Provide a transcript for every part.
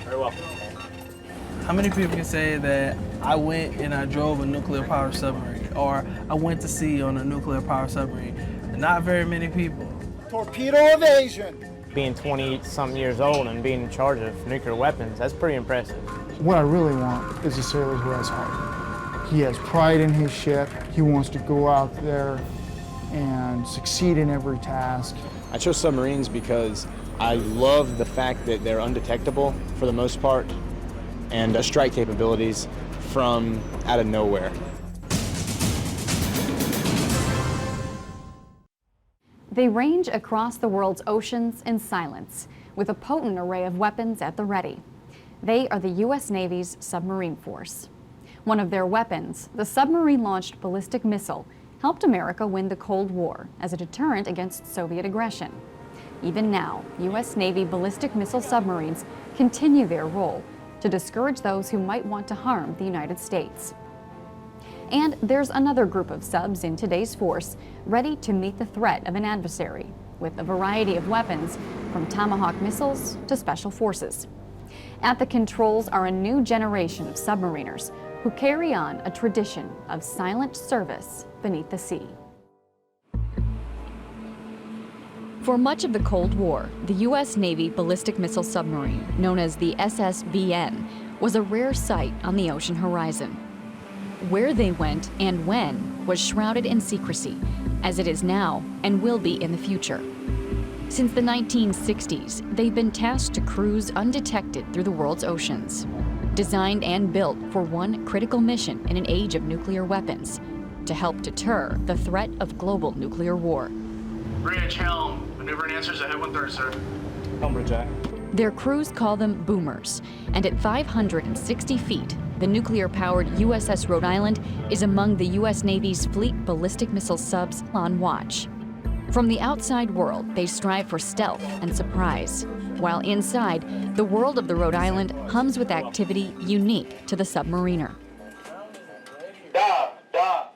Very well. How many people can say that I went and I drove a nuclear-powered submarine, or I went to sea on a nuclear-powered submarine? Not very many people. Torpedo evasion. Being 20-something years old and being in charge of nuclear weapons, that's pretty impressive. What I really want is a sailor who has heart. He has pride in his ship. He wants to go out there and succeed in every task. I chose submarines because I love the fact that they're undetectable for the most part, and strike capabilities from out of nowhere. They range across the world's oceans in silence, with a potent array of weapons at the ready. They are the U.S. Navy's submarine force. One of their weapons, the submarine-launched ballistic missile, helped America win the Cold War as a deterrent against Soviet aggression. Even now, U.S. Navy ballistic missile submarines continue their role to discourage those who might want to harm the United States. And there's another group of subs in today's force ready to meet the threat of an adversary with a variety of weapons from Tomahawk missiles to special forces. At the controls are a new generation of submariners who carry on a tradition of silent service beneath the sea. For much of the Cold War, the U.S. Navy ballistic missile submarine, known as the SSBN, was a rare sight on the ocean horizon. Where they went and when was shrouded in secrecy, as it is now and will be in the future. Since the 1960s, they've been tasked to cruise undetected through the world's oceans, designed and built for one critical mission in an age of nuclear weapons, to help deter the threat of global nuclear war. Bridge, helm. Maneuver and answers ahead 1/3, sir. Helm bridge aye. Their crews call them boomers, and at 560 feet, the nuclear-powered USS Rhode Island is among the U.S. Navy's fleet ballistic missile subs on watch. From the outside world, they strive for stealth and surprise, while inside, the world of the Rhode Island hums with activity unique to the submariner. Dock, dock.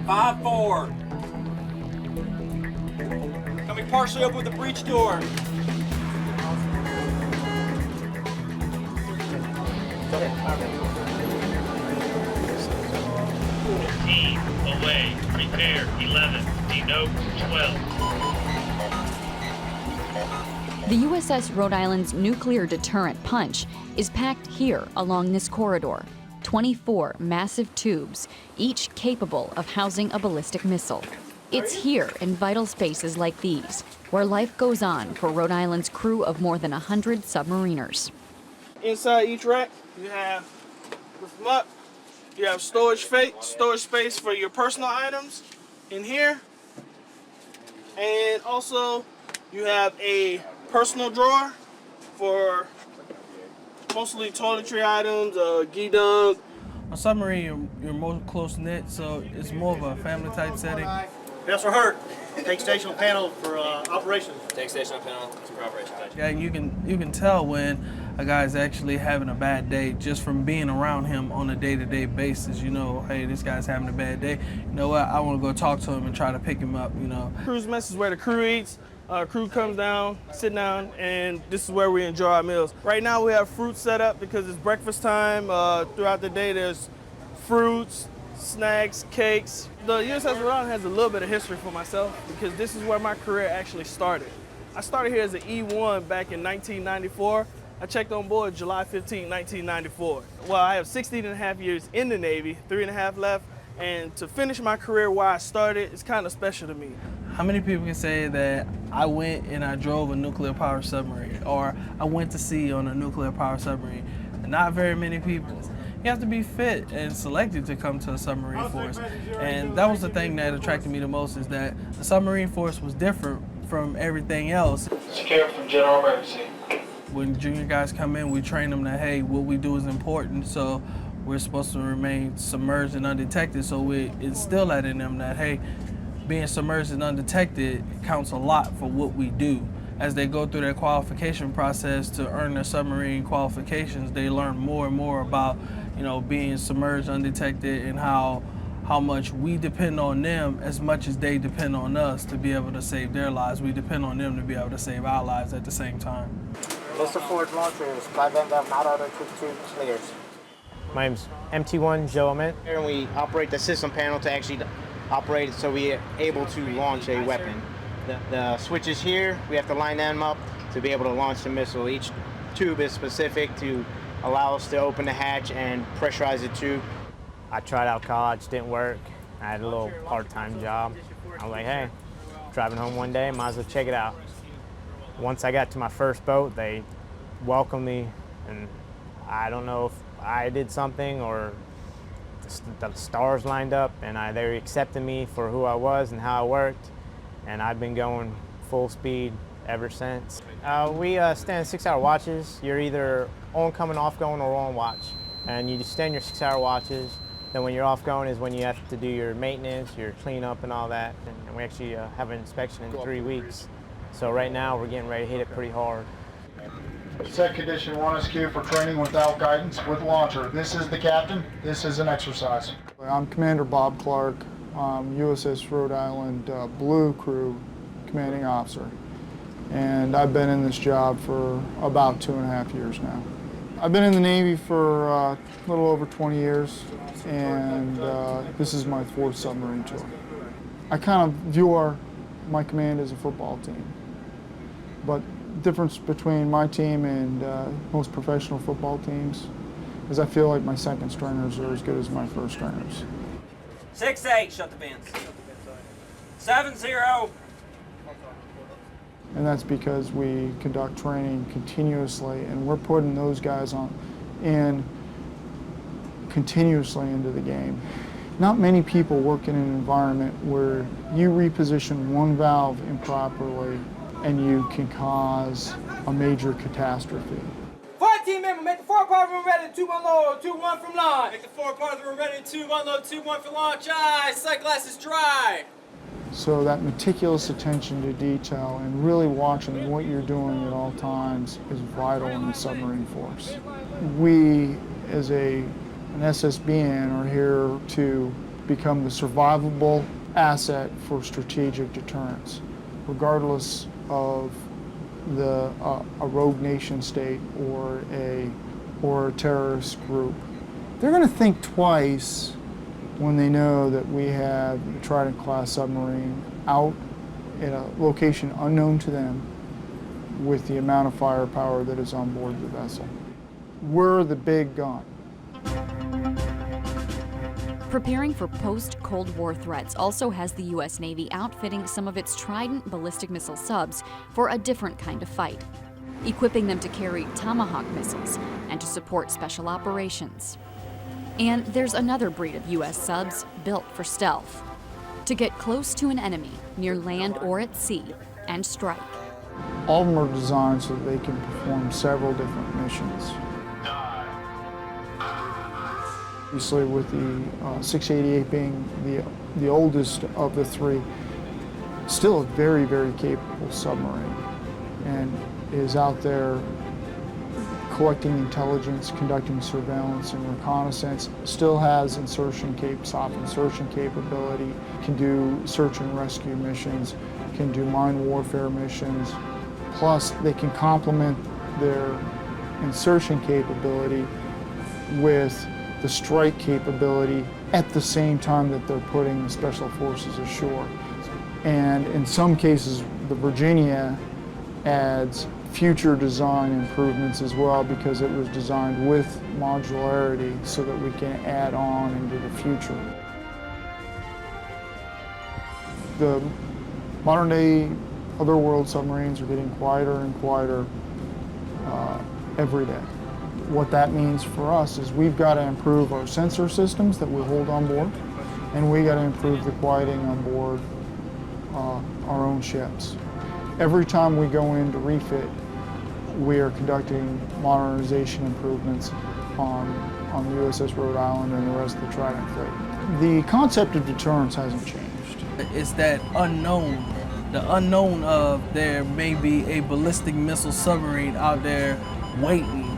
5-4. Coming partially open with the breech door. Team away. Prepare 11. Denote 12. The USS Rhode Island's nuclear deterrent punch is packed here along this corridor. 24 massive tubes, each capable of housing a ballistic missile. It's here in vital spaces like these where life goes on for Rhode Island's crew of more than 100 submariners. Inside each rack, you have, lift them up, you have storage space for your personal items in here. And also, you have a personal drawer for mostly toiletry items, gee-dug. On submarine, you're more close-knit, so it's more of a family-type setting. Vessel hurt. Take stational panel for operations. Take stational panel for operations. Yeah, you can tell when a guy's actually having a bad day just from being around him on a day-to-day basis. You know, hey, this guy's having a bad day. You know what? I want to go talk to him and try to pick him up. You know, crew's mess is where the crew eats. Crew comes down, sit down, and this is where we enjoy our meals. Right now we have fruit set up because it's breakfast time. Throughout the day there's fruits, snacks, cakes. The USS Rhode Island has a little bit of history for myself because this is where my career actually started. I started here as an E1 back in 1994. I checked on board July 15, 1994. Well, I have 16 and a half years in the Navy, 3.5 left, and to finish my career where I started is kind of special to me. How many people can say that I went and I drove a nuclear-powered submarine, or I went to sea on a nuclear-powered submarine? Not very many people. You have to be fit and selected to come to a submarine force. And that was the thing that attracted me the most, is that the submarine force was different from everything else. Secure from general emergency. When junior guys come in, we train them that, hey, what we do is important, so we're supposed to remain submerged and undetected, so we instill that in them that, hey, being submerged and undetected counts a lot for what we do. As they go through their qualification process to earn their submarine qualifications, they learn more and more about, you know, being submerged, undetected, and how how much we depend on them as much as they depend on us to be able to save their lives. We depend on them to be able to save our lives at the same time. Mr. Ford launchers, by them not other two clears. My name's MT1 Joe Ament. And we operate the system panel to actually operate it so we are able to launch a weapon. The switches here, we have to line them up to be able to launch the missile. Each tube is specific to allow us to open the hatch and pressurize the tube. I tried out college, didn't work. I had a little part-time job. I was like, hey, driving home one day, might as well check it out. Once I got to my first boat, they welcomed me, and I don't know if I did something or the stars lined up, and they accepted me for who I was and how I worked, and I've been going full speed ever since. We stand 6-hour watches. You're either on coming, off going, or on watch, and you just stand your 6-hour watches. Then when you're off going is when you have to do your maintenance, your cleanup, and all that. And we actually have an inspection in 3 weeks. So right now we're getting ready to hit it pretty hard. Set condition 1SQ for training without guidance with launcher. This is the captain. This is an exercise. I'm Commander Bob Clark, USS Rhode Island Blue Crew commanding officer. And I've been in this job for about 2.5 years now. I've been in the Navy for a little over 20 years, and this is my 4th submarine tour. I kind of view my command as a football team, but the difference between my team and most professional football teams is I feel like my second stringers are as good as my first stringers. 6-8, shut the fence. 7-0. And that's because we conduct training continuously, and we're putting those guys continuously into the game. Not many people work in an environment where you reposition one valve improperly and you can cause a major catastrophe. 14 member, make the 4 part room ready, 2-1 low, 2-1 from launch. Make the 4 part room ready, 2-1 low, 2-1 for launch. Aye, sight glasses dry. So that meticulous attention to detail and really watching what you're doing at all times is vital in the submarine force. We, as an SSBN, are here to become the survivable asset for strategic deterrence, regardless of a rogue nation state or a terrorist group. They're going to think twice when they know that we have a Trident-class submarine out in a location unknown to them with the amount of firepower that is on board the vessel. We're the big gun. Preparing for post-Cold War threats also has the U.S. Navy outfitting some of its Trident ballistic missile subs for a different kind of fight, equipping them to carry Tomahawk missiles and to support special operations. And there's another breed of U.S. subs built for stealth, to get close to an enemy near land or at sea and strike. All of them are designed so that they can perform several different missions. Obviously, with the 688 being the oldest of the 3, still a very, very capable submarine, and is out there collecting intelligence, conducting surveillance and reconnaissance, still has soft insertion capability, can do search and rescue missions, can do mine warfare missions. Plus, they can complement their insertion capability with the strike capability at the same time that they're putting special forces ashore. And in some cases, the Virginia adds future design improvements as well, because it was designed with modularity so that we can add on into the future. The modern day other world submarines are getting quieter and quieter every day. What that means for us is we've got to improve our sensor systems that we hold on board, and we got to improve the quieting on board our own ships. Every time we go in to refit, we are conducting modernization improvements on the USS Rhode Island and the rest of the Trident fleet. The concept of deterrence hasn't changed. It's that unknown, the unknown of there may be a ballistic missile submarine out there waiting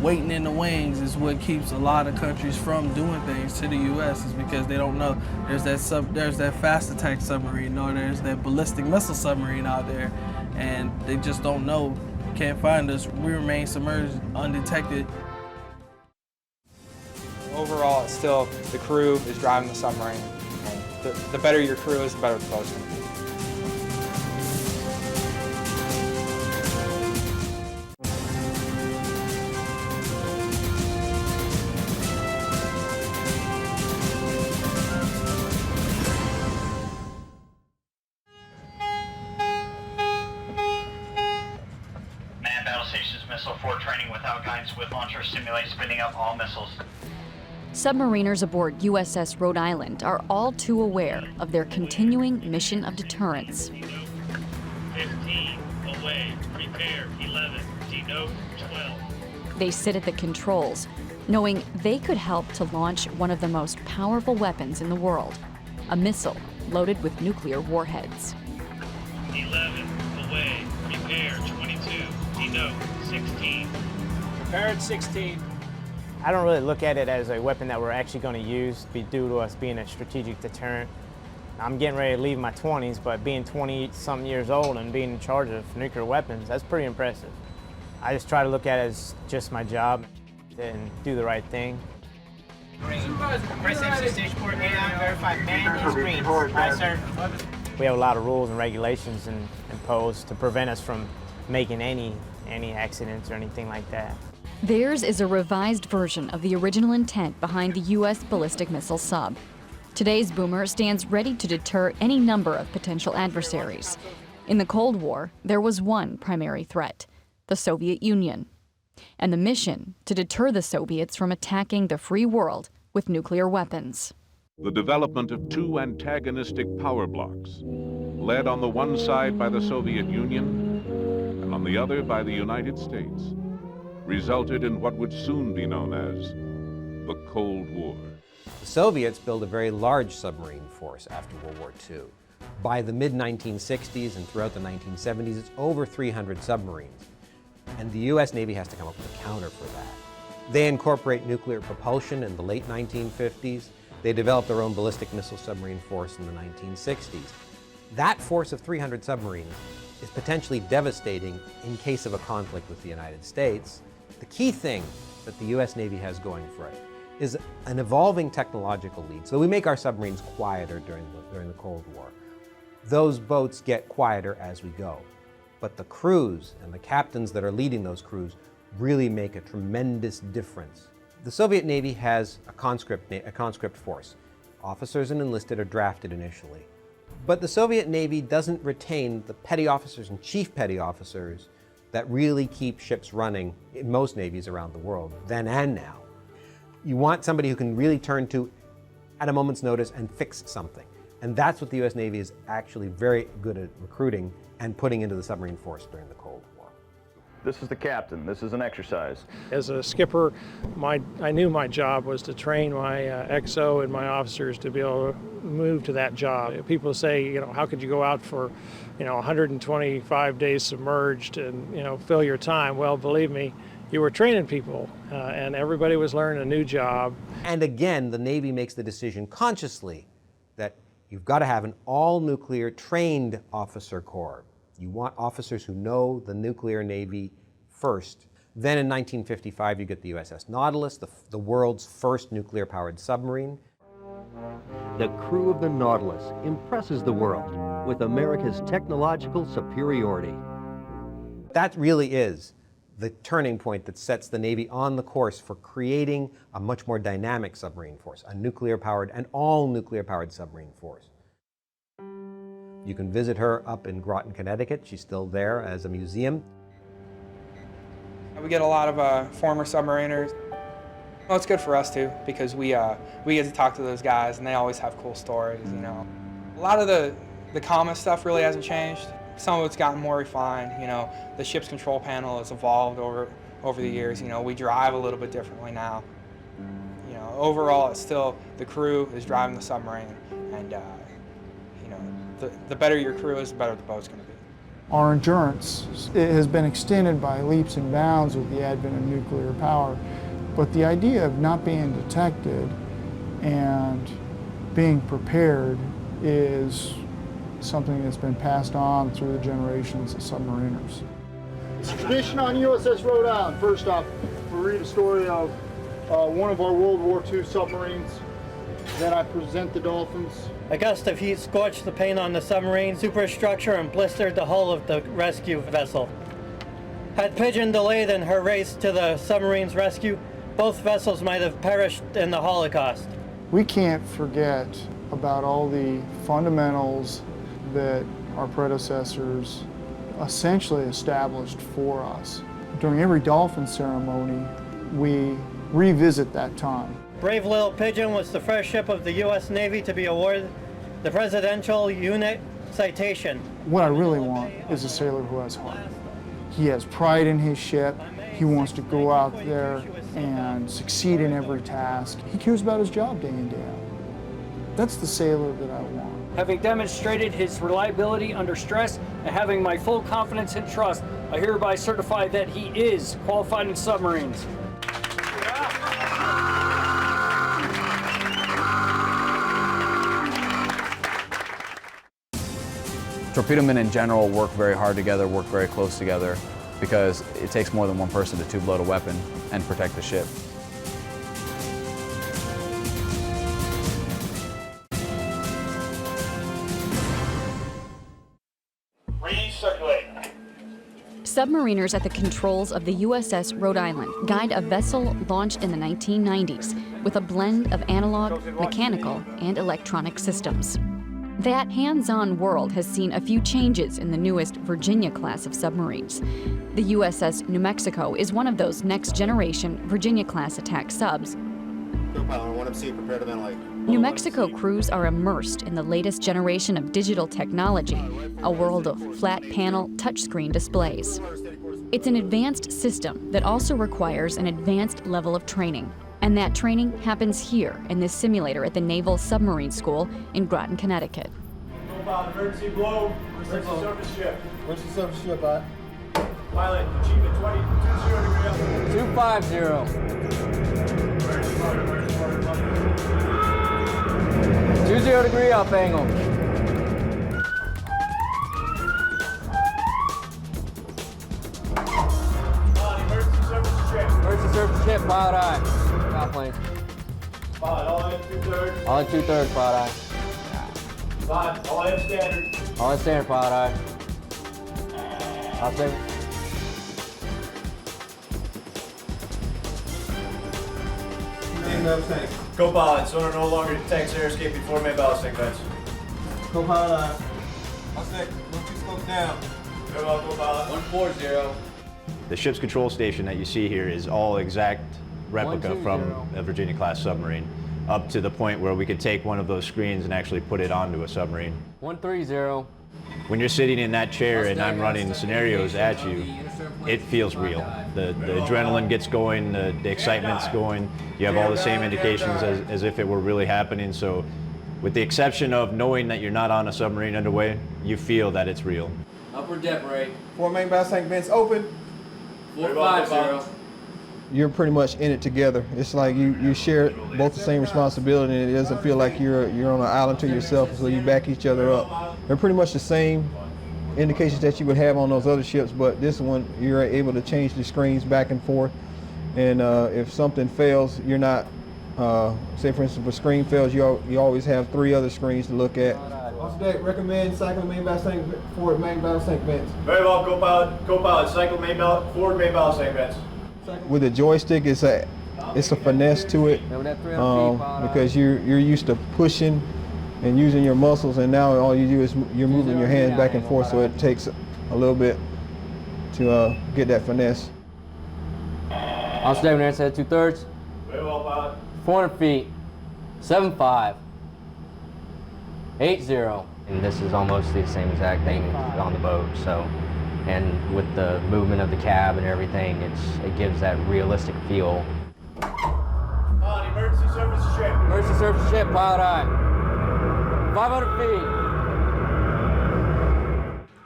waiting in the wings is what keeps a lot of countries from doing things to the U.S. is because they don't know there's that fast attack submarine or there's that ballistic missile submarine out there, and they just don't know, can't find us. We remain submerged, undetected. Overall, it's still the crew is driving the submarine. And the better your crew is, the better the boat's going to be. Man Battle Stations Missile 4 training without guidance with launcher simulate spinning up all missiles. Submariners aboard USS Rhode Island are all too aware of their continuing mission of deterrence. 15 away, prepare 11, denote 12. They sit at the controls, knowing they could help to launch one of the most powerful weapons in the world, a missile loaded with nuclear warheads. 11 away, prepare 22, denote 16. Prepared 16. I don't really look at it as a weapon that we're actually going to use due to us being a strategic deterrent. I'm getting ready to leave my 20s, but being 20-something years old and being in charge of nuclear weapons, that's pretty impressive. I just try to look at it as just my job and do the right thing. Press MC stage port A9, verify man is green. Aye, sir. We have a lot of rules and regulations imposed to prevent us from making any accidents or anything like that. Theirs is a revised version of the original intent behind the U.S. ballistic missile sub. Today's boomer stands ready to deter any number of potential adversaries. In the Cold War, there was one primary threat, the Soviet Union, and the mission to deter the Soviets from attacking the free world with nuclear weapons. The development of two antagonistic power blocks, led on the one side by the Soviet Union and on the other by the United States, resulted in what would soon be known as the Cold War. The Soviets built a very large submarine force after World War II. By the mid-1960s and throughout the 1970s, it's over 300 submarines. And the U.S. Navy has to come up with a counter for that. They incorporate nuclear propulsion in the late 1950s. They developed their own ballistic missile submarine force in the 1960s. That force of 300 submarines is potentially devastating in case of a conflict with the United States. The key thing that the U.S. Navy has going for it is an evolving technological lead. So we make our submarines quieter during the Cold War. Those boats get quieter as we go. But the crews and the captains that are leading those crews really make a tremendous difference. The Soviet Navy has a conscript force. Officers and enlisted are drafted initially. But the Soviet Navy doesn't retain the petty officers and chief petty officers that really keep ships running in most navies around the world, then and now. You want somebody who can really turn to at a moment's notice and fix something. And that's what the U.S. Navy is actually very good at recruiting and putting into the submarine force during the Cold War. This is the captain. This is an exercise. As a skipper, I knew my job was to train my XO and my officers to be able to move to that job. People say, how could you go out for, 125 days submerged and, fill your time? Well, believe me, you were training people, and everybody was learning a new job. And again, the Navy makes the decision consciously that you've got to have an all-nuclear trained officer corps. You want officers who know the nuclear Navy first. Then in 1955, you get the USS Nautilus, the world's first nuclear-powered submarine. The crew of the Nautilus impresses the world with America's technological superiority. That really is the turning point that sets the Navy on the course for creating a much more dynamic submarine force, a nuclear-powered, an all-nuclear-powered submarine force. You can visit her up in Groton, Connecticut. She's still there as a museum. We get a lot of former submariners. Well, it's good for us too, because we get to talk to those guys and they always have cool stories, A lot of the common stuff really hasn't changed. Some of it's gotten more refined, The ship's control panel has evolved over the years, We drive a little bit differently now. Overall, it's still the crew is driving the submarine, and the better your crew is, the better the boat's going to be. Our endurance, it has been extended by leaps and bounds with the advent of nuclear power, but the idea of not being detected and being prepared is something that's been passed on through the generations of submariners. Expedition on USS Rhode Island. First off, we'll read a story of one of our World War II submarines. Then I present the dolphins. A gust of heat scorched the paint on the submarine superstructure and blistered the hull of the rescue vessel. Had Pigeon delayed in her race to the submarine's rescue, both vessels might have perished in the Holocaust. We can't forget about all the fundamentals that our predecessors essentially established for us. During every dolphin ceremony, we revisit that time. Brave Little Pigeon was the first ship of the U.S. Navy to be awarded the Presidential Unit Citation. What I really want is a sailor who has heart. He has pride in his ship. He wants to go out there and succeed in every task. He cares about his job day in, day out. That's the sailor that I want. Having demonstrated his reliability under stress and having my full confidence and trust, I hereby certify that he is qualified in submarines. Torpedo men in general work very hard together, work very close together, because it takes more than one person to tube load a weapon and protect the ship. Submariners at the controls of the USS Rhode Island guide a vessel launched in the 1990s with a blend of analog, mechanical, and electronic systems. That hands-on world has seen a few changes in the newest Virginia class of submarines. The USS New Mexico is one of those next-generation Virginia-class attack subs. New Mexico crews are immersed in the latest generation of digital technology, a world of flat-panel touchscreen displays. It's an advanced system that also requires an advanced level of training. And that training happens here in this simulator at the Naval Submarine School in Groton, Connecticut. Emergency blow. Emergency surface ship. Emergency surface ship, pilot, achievement 20 degree up. 250. 20 degree up angle. Emergency surface ship. Emergency surface ship, pilot eye. Plane. Pilot, all in 2/3. All in 2/3, pilot eye. Pilot, all in standard. All in standard, pilot eye. I'll say. Main ballast tank. Co-pilot, sonar no longer detects air escape before main ballast tank vents. Co-pilot. I'll say, 1-2 scope down. Very well, co-pilot. 140. The ship's control station that you see here is all exact replica from a Virginia-class submarine, up to the point where we could take one of those screens and actually put it onto a submarine. 130. When you're sitting in that chair and I'm running scenarios at you, it feels real. The adrenaline gets going, the excitement's going. You have all the same indications as if it were really happening. So with the exception of knowing that you're not on a submarine underway, you feel that it's real. Upper depth rate. 4 main ballast tank vents open. 450. You're pretty much in it together. It's like you share both the same responsibility, and it doesn't feel like you're on an island to yourself, so you back each other up. They're pretty much the same indications that you would have on those other ships, but this one, you're able to change the screens back and forth, and if something fails, you're not, say for instance, if a screen fails, you always have 3 other screens to look at. On deck, recommend cycling main ballast tank forward main ballast tank vents. Very well, co-pilot, cycle forward main ballast tank vents. With the joystick, it's a finesse to it, because you're used to pushing and using your muscles, and now all you do is you're moving your hands back and forth, so it takes a little bit to get that finesse. I'll stay there and say 2/3. Very well, pilot. 400 feet. 75. 80. And this is almost the same exact thing on the boat, so. And with the movement of the cab and everything, it gives that realistic feel. On emergency surface ship. Emergency surface ship, pilot eye. 500 feet.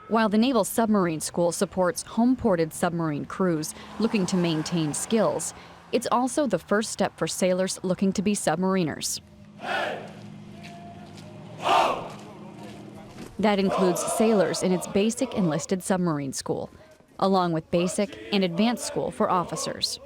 While the Naval Submarine School supports home-ported submarine crews looking to maintain skills, it's also the first step for sailors looking to be submariners. That includes sailors in its basic enlisted submarine school, along with basic and advanced school for officers.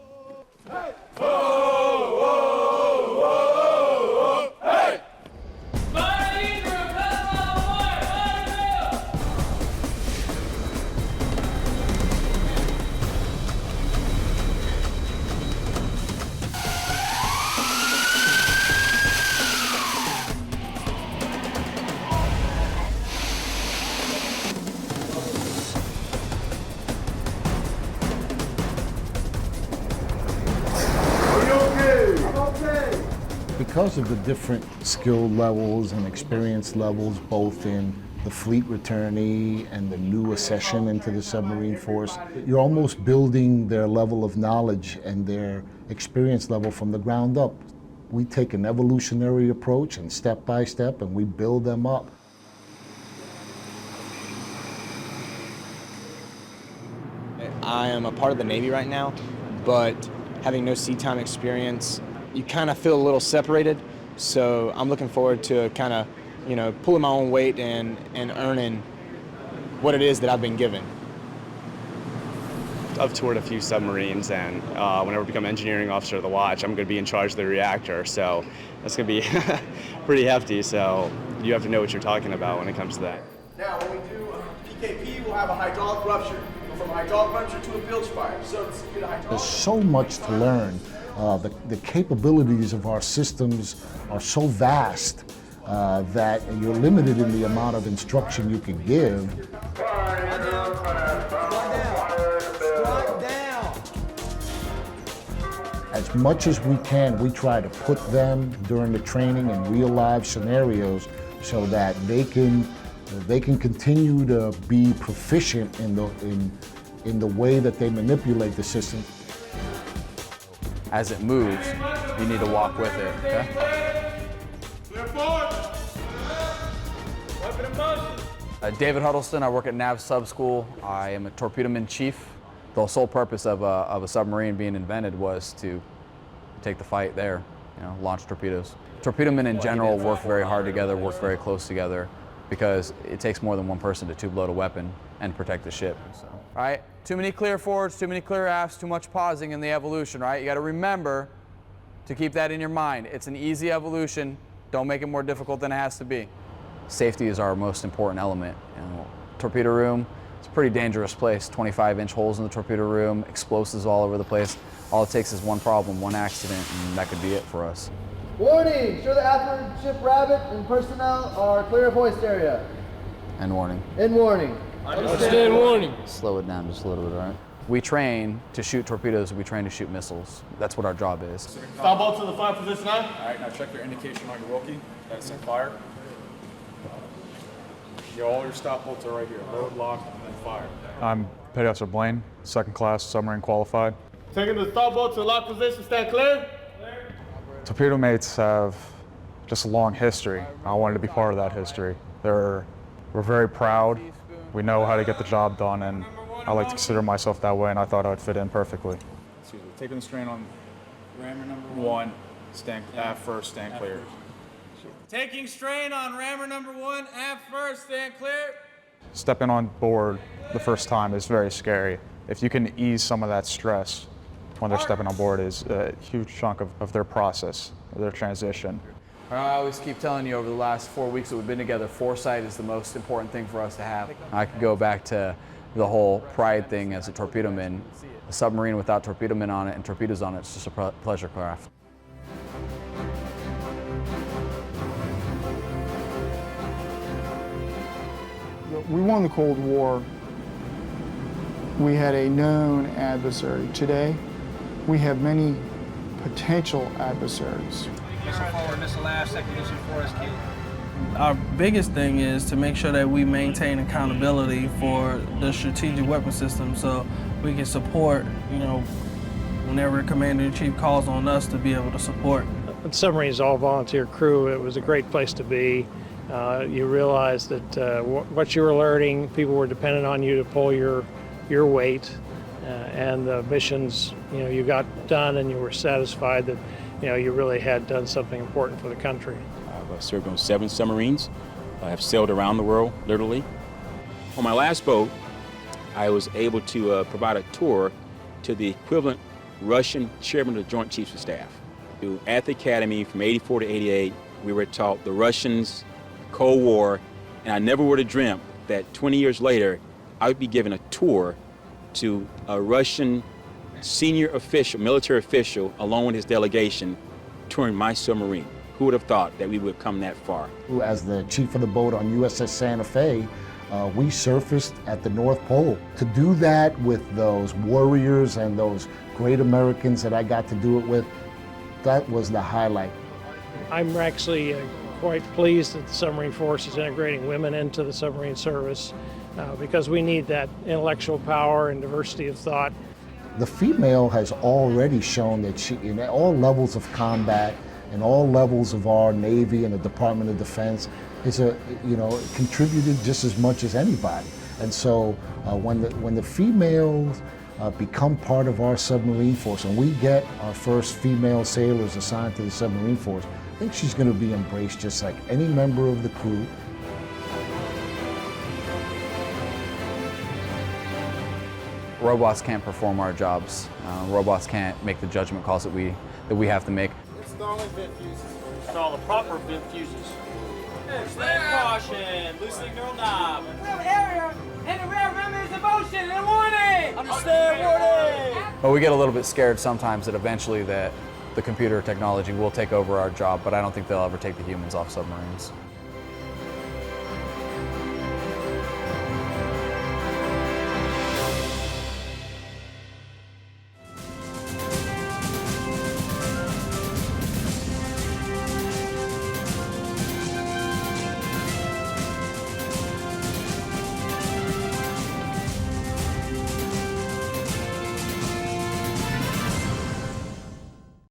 Because of the different skill levels and experience levels, both in the fleet returnee and the new accession into the submarine force, you're almost building their level of knowledge and their experience level from the ground up. We take an evolutionary approach and step by step, and we build them up. I am a part of the Navy right now, but having no sea time experience, you kind of feel a little separated. So I'm looking forward to kind of, pulling my own weight and earning what it is that I've been given. I've toured a few submarines, and whenever I become engineering officer of the watch, I'm going to be in charge of the reactor. So that's going to be pretty hefty. So you have to know what you're talking about when it comes to that. Now, when we do PKP, we'll have a hydraulic rupture. From a hydraulic rupture to a bilge fire. So it's a hydraulic. There's so much to learn. The capabilities of our systems are so vast that you're limited in the amount of instruction you can give. As much as we can, we try to put them during the training in real live scenarios so that they can continue to be proficient in the way that they manipulate the system. As it moves, you need to walk with it, okay? David Huddleston, I work at Nav Sub School. I am a torpedoman chief. The sole purpose of a submarine being invented was to take the fight there, launch torpedoes. Torpedomen in general work very hard together, work very close together, because it takes more than one person to tube load a weapon and protect the ship. So. All right, too many clear forwards, too many clear afts, too much pausing in the evolution, right? You gotta remember to keep that in your mind. It's an easy evolution. Don't make it more difficult than it has to be. Safety is our most important element. Torpedo room, it's a pretty dangerous place. 25-inch holes in the torpedo room, explosives all over the place. All it takes is one problem, one accident, and that could be it for us. Warning! Show the after ship Rabbit and personnel are clear of hoist area. And warning. In warning. Understand warning. Slow it down just a little bit, all right? We train to shoot torpedoes, we train to shoot missiles. That's what our job is. Stop bolt to the fire position now. All right, now check your indication on your Wilkie. That's in fire. All your stop bolts are right here. Load, lock, and fire. I'm Petty Officer Blaine, second class submarine qualified. Taking the stop bolt to the lock position, stand clear. Torpedo mates have just a long history. I wanted to be part of that history. We're very proud. We know how to get the job done, and I like to consider myself that way, and I thought I would fit in perfectly. Taking the strain on rammer number one, stand aft first, stand clear. Taking strain on rammer number one, aft first, stand clear. Stepping on board the first time is very scary. If you can ease some of that stress when they're stepping on board is a huge chunk of their process, of their transition. I always keep telling you over the last 4 weeks that we've been together, foresight is the most important thing for us to have. I could go back to the whole pride thing as a torpedoman. A submarine without torpedomen on it and torpedoes on it, it's just a pleasure craft. We won the Cold War. We had a known adversary. Today, we have many potential adversaries. Missile forward, missile aft, second mission 4SQ. Our biggest thing is to make sure that we maintain accountability for the strategic weapon system so we can support, whenever Commander-in-Chief calls on us to be able to support. The submarine is all volunteer crew. It was a great place to be. You realized that what you were learning, people were dependent on you to pull your weight, and the missions, you got done, and you were satisfied that, you really had done something important for the country. I've served on 7 submarines. I have sailed around the world, literally. On my last boat, I was able to provide a tour to the equivalent Russian chairman of the Joint Chiefs of Staff. At the Academy from 84 to 88, we were taught the Russians, Cold War, and I never would have dreamt that 20 years later, I would be given a tour to a Russian senior official, military official, along with his delegation, touring my submarine. Who would have thought that we would come that far? As the chief of the boat on USS Santa Fe, we surfaced at the North Pole. To do that with those warriors and those great Americans that I got to do it with, that was the highlight. I'm actually quite pleased that the submarine force is integrating women into the submarine service because we need that intellectual power and diversity of thought. The female has already shown that she, in all levels of combat, in all levels of our Navy and the Department of Defense, is contributed just as much as anybody. And so when the females become part of our submarine force, and we get our first female sailors assigned to the submarine force, I think she's going to be embraced just like any member of the crew. Robots can't perform our jobs. Robots can't make the judgment calls that we have to make. Installing vent fuses. Install the proper vent fuses. Stand caution, loosening neural knob. We have an area and the rear rim is in motion and warning! Understand warning! But we get a little bit scared sometimes that eventually that the computer technology will take over our job, but I don't think they'll ever take the humans off submarines.